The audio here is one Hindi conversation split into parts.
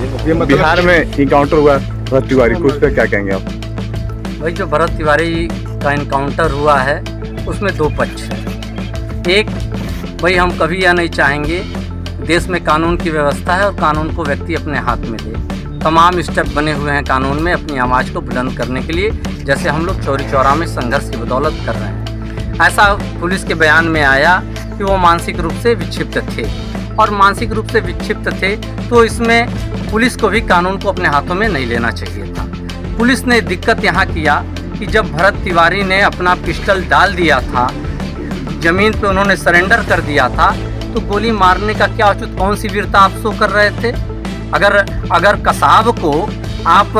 ये मतलब बिहार में इनकाउंटर हुआ भरत तिवारी को, उस पर क्या कहेंगे आप? भाई जो भरत तिवारी का इनकाउंटर हुआ है उसमें दो पक्ष हैं। एक, भाई हम कभी यह नहीं चाहेंगे, देश में कानून की व्यवस्था है और कानून को व्यक्ति अपने हाथ में ले। तमाम स्टेप बने हुए हैं कानून में अपनी आवाज़ को बुलंद करने के लिए, जैसे हम लोग चौरी चौरा में संघर्ष की बदौलत कर रहे हैं। ऐसा पुलिस के बयान में आया कि वो मानसिक रूप से विक्षिप्त थे, और मानसिक रूप से विक्षिप्त थे तो इसमें पुलिस को भी कानून को अपने हाथों में नहीं लेना चाहिए था। पुलिस ने दिक्कत यहाँ किया कि जब भरत तिवारी ने अपना पिस्टल डाल दिया था, ज़मीन पे उन्होंने सरेंडर कर दिया था, तो गोली मारने का क्या उचित, कौन सी वीरता आप शो कर रहे थे? अगर कसाब को आप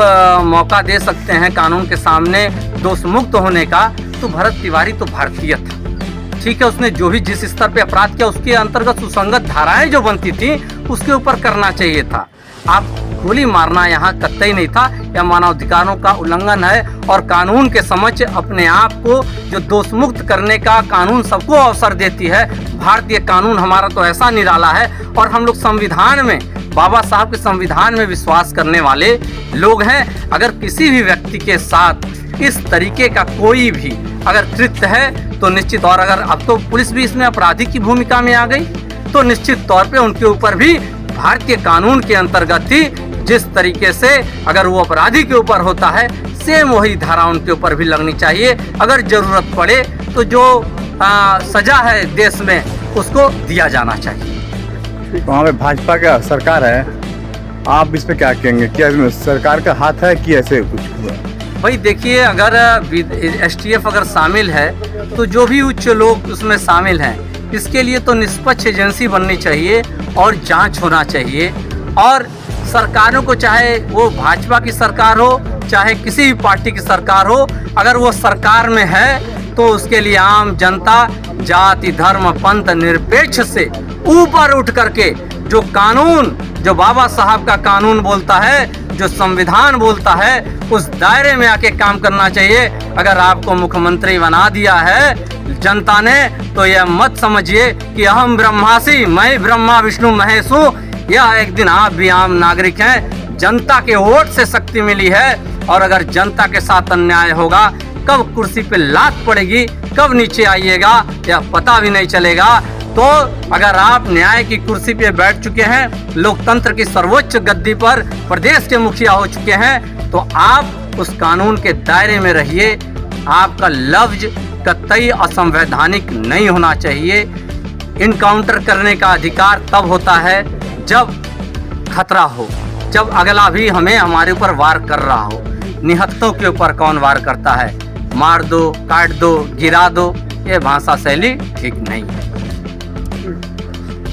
मौका दे सकते हैं कानून के सामने दोष मुक्त होने का, तो भरत तिवारी तो भारतीय था, ठीक है। उसने जो भी जिस स्तर पे अपराध किया उसके अंतर्गत सुसंगत धाराएं जो बनती थी उसके ऊपर करना चाहिए था। आप गोली मारना यहाँ कतई नहीं था। यह मानवाधिकारों का उल्लंघन है और कानून के समक्ष अपने आप को जो दोष मुक्त करने का कानून सबको अवसर देती है। भारतीय कानून हमारा तो ऐसा निराला है, और हम लोग संविधान में, बाबा साहब के संविधान में विश्वास करने वाले लोग हैं। अगर किसी भी व्यक्ति के साथ इस तरीके का कोई भी अगर कृत्य है तो निश्चित, और अगर अब तो पुलिस भी इसमें अपराधी की भूमिका में आ गई, तो निश्चित तौर पे उनके ऊपर भी भारतीय कानून के अंतर्गत ही जिस तरीके से अगर वो अपराधी के ऊपर होता है, सेम वही धारा उनके ऊपर भी लगनी चाहिए। अगर जरूरत पड़े तो जो सजा है देश में उसको दिया जाना चाहिए। वहाँ पे भाजपा का सरकार है, आप इस पे क्या कहेंगे? क्या इसमें सरकार का हाथ है कि ऐसे कुछ हुआ? भाई देखिए, अगर STF अगर शामिल है तो जो भी उच्च लोग उसमें शामिल हैं, इसके लिए तो निष्पक्ष एजेंसी बननी चाहिए और जांच होना चाहिए। और सरकारों को, चाहे वो भाजपा की सरकार हो चाहे किसी भी पार्टी की सरकार हो, अगर वो सरकार में है तो उसके लिए आम जनता जाति धर्म पंथ निरपेक्ष से ऊपर उठ करके जो कानून, जो बाबा साहब का कानून बोलता है, जो संविधान बोलता है, उस दायरे में आके काम करना चाहिए। अगर आपको मुख्यमंत्री बना दिया है जनता ने, तो यह मत समझिए कि अहम ब्रह्मासी, मैं ब्रह्मा विष्णु महेश हूँ। यह एक दिन आप भी आम नागरिक हैं, जनता के वोट से शक्ति मिली है, और अगर जनता के साथ अन्याय होगा, कब कुर्सी पे लात पड़ेगी, कब नीचे आइएगा, यह पता भी नहीं चलेगा। तो अगर आप न्याय की कुर्सी पे बैठ चुके हैं, लोकतंत्र की सर्वोच्च गद्दी पर प्रदेश के मुखिया हो चुके हैं, तो आप उस कानून के दायरे में रहिए। आपका लफ्ज कतई असंवैधानिक नहीं होना चाहिए। इनकाउंटर करने का अधिकार तब होता है जब खतरा हो, जब अगला भी हमें हमारे ऊपर वार कर रहा हो। निहत्तों के ऊपर कौन वार करता है? मार दो, काट दो, गिरा दो, ये भाषा शैली ठीक नहीं है।